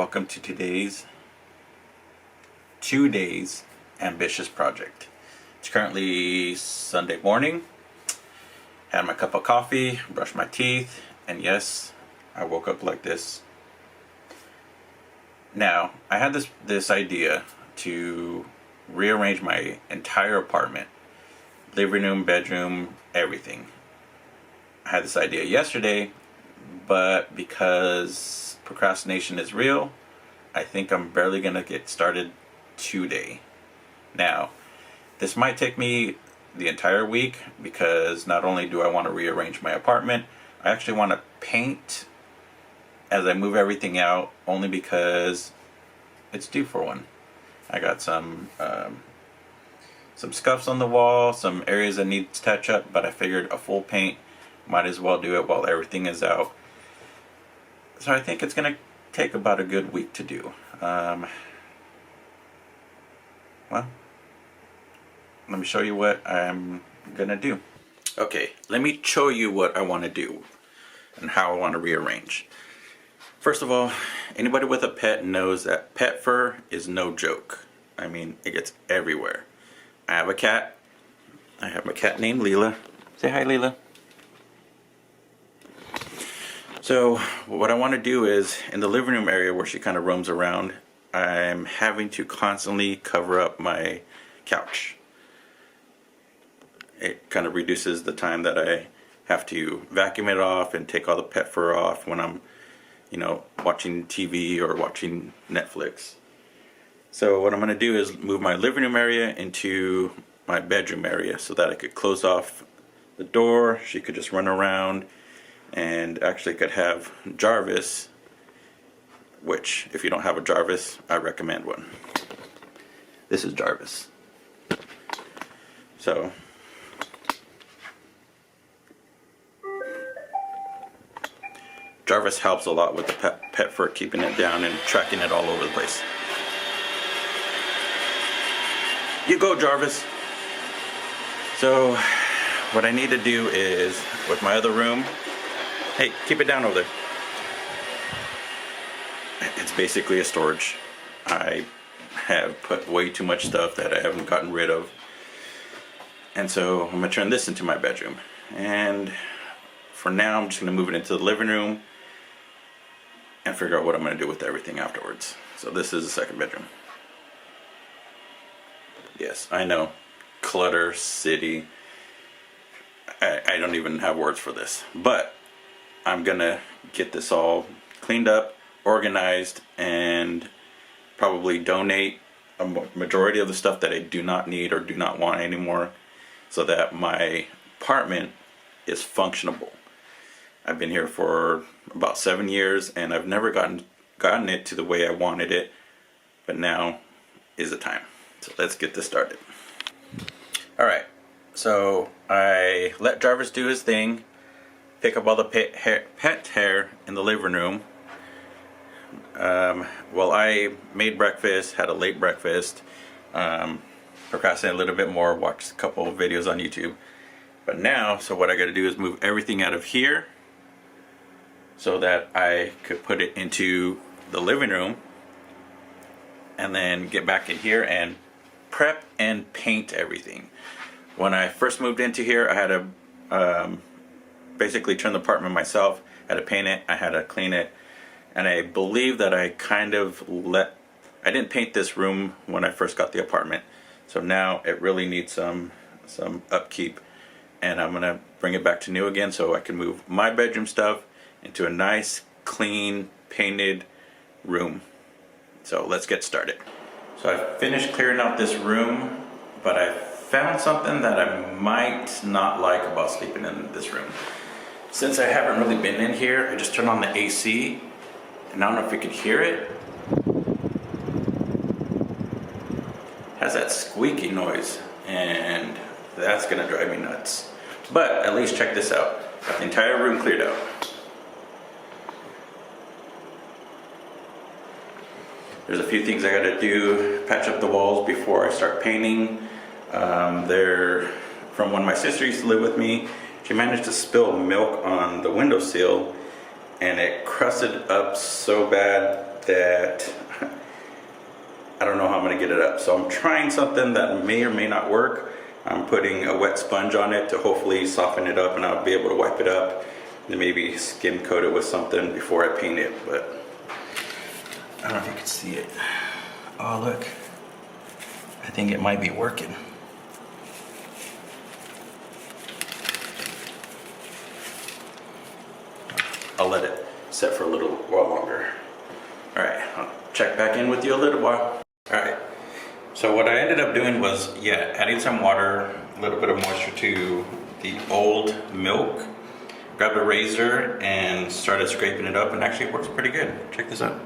Welcome to today's 2 days ambitious project. It's currently Sunday morning. Had my cup of coffee, brushed my teeth, and yes, I woke up like this. Now, I had this idea to rearrange my entire apartment. Living room, bedroom, everything. I had this idea yesterday, but because procrastination is real, I think I'm barely gonna get started today. Now, this might take me the entire week because not only do I want to rearrange my apartment, I actually want to paint as I move everything out, only because it's due for one. I got some scuffs on the wall, some areas that need to touch up, but I figured a full paint might as well do it while everything is out. So I think it's gonna take about a good week to do. Well, let me show you what I'm gonna do. Okay, let me show you what I want to do and how I want to rearrange. First of all, anybody with a pet knows that pet fur is no joke. I mean, it gets everywhere. I have a cat. I have my cat named Leela. Say hi, Leela. So what I want to do is, in the living room area where she kind of roams around, I'm having to constantly cover up my couch. It kind of reduces the time that I have to vacuum it off and take all the pet fur off when I'm, watching TV or watching Netflix. So what I'm going to do is move my living room area into my bedroom area so that I could close off the door. She could just run around, and actually could have Jarvis, which if you don't have a Jarvis, I recommend one. This is Jarvis. So Jarvis helps a lot with the pet fur, keeping it down and tracking it all over the place. You go, Jarvis. So what I need to do is, with my other room, hey, keep it down over there. It's basically a storage. I have put way too much stuff that I haven't gotten rid of. And so I'm going to turn this into my bedroom. And for now, I'm just going to move it into the living room and figure out what I'm going to do with everything afterwards. So this is the second bedroom. Yes, I know. Clutter city. I don't even have words for this. But I'm going to get this all cleaned up, organized, and probably donate a majority of the stuff that I do not need or do not want anymore, so that my apartment is functionable. I've been here for about 7 years and I've never gotten it to the way I wanted it, but now is the time. So let's get this started. Alright, so I let Jarvis do his thing, pick up all the pet hair in the living room. Well, I made breakfast, had a late breakfast, procrastinated a little bit more, watched a couple of videos on YouTube. But now, so what I got to do is move everything out of here so that I could put it into the living room, and then get back in here and prep and paint everything. When I first moved into here, I had to basically turn the apartment myself. I had to paint it, I had to clean it, and I believe that I didn't paint this room when I first got the apartment. So now it really needs some upkeep, and I'm gonna bring it back to new again so I can move my bedroom stuff into a nice, clean, painted room. So let's get started. So I finished clearing out this room, but I found something that I might not like about sleeping in this room. Since I haven't really been in here, I just turned on the AC, and I don't know if you could hear it. It has that squeaky noise, and that's gonna drive me nuts. But at least check this out. Got the entire room cleared out. There's a few things I gotta do. Patch up the walls before I start painting. They're from when my sister used to live with me. She managed to spill milk on the windowsill, and it crusted up so bad that I don't know how I'm gonna get it up. So I'm trying something that may or may not work. I'm putting a wet sponge on it to hopefully soften it up, and I'll be able to wipe it up and then maybe skim coat it with something before I paint it. But I don't know if you can see it. Oh, look. I think it might be working. I'll let it set for a little while longer. All right, I'll check back in with you a little while. All right, so what I ended up doing was, adding some water, a little bit of moisture to the old milk, grabbed a razor and started scraping it up, and actually it works pretty good. Check this out.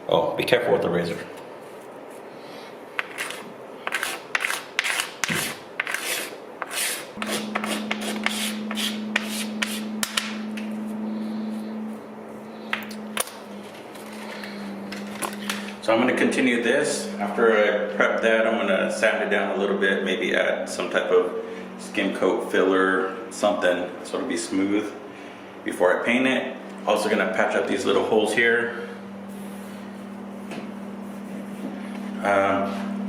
Oh, be careful with the razor. So I'm going to continue this. After I prep that, I'm going to sand it down a little bit, maybe add some type of skim coat filler, something, so it'll be smooth before I paint it. Also going to patch up these little holes here.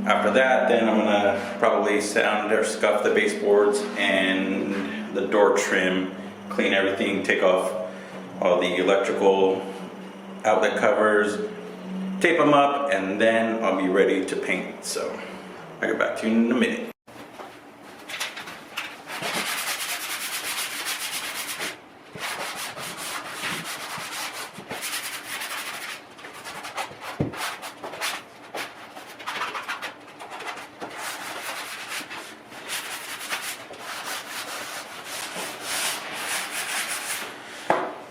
After that, then I'm gonna probably sand or scuff the baseboards and the door trim, clean everything, take off all the electrical outlet covers, tape them up, and then I'll be ready to paint. So I'll get back to you in a minute.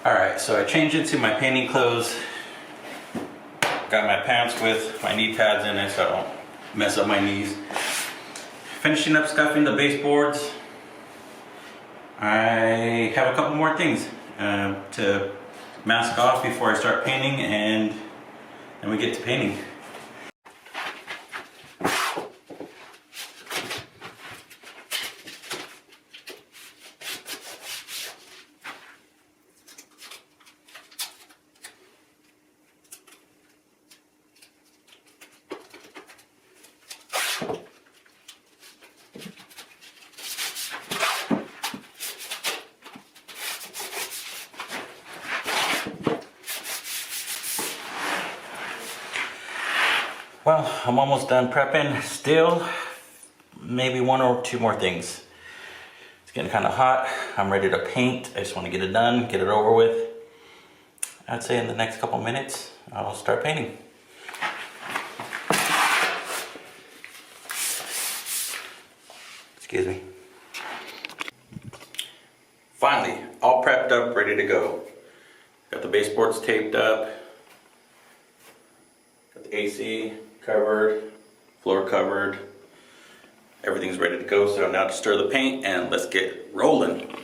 Alright, so I changed into my painting clothes. Got my pants with my knee pads in it so I don't mess up my knees. Finishing up scuffing the baseboards. I have a couple more things to mask off before I start painting, and then we get to painting. Well, I'm almost done prepping. Still, maybe one or two more things. It's getting kind of hot. I'm ready to paint. I just want to get it done, get it over with. I'd say in the next couple minutes, I'll start painting. Excuse me. Finally, all prepped up, ready to go. Got the baseboards taped up. Got the AC covered, floor covered. Everything's ready to go, so now to stir the paint and let's get rolling.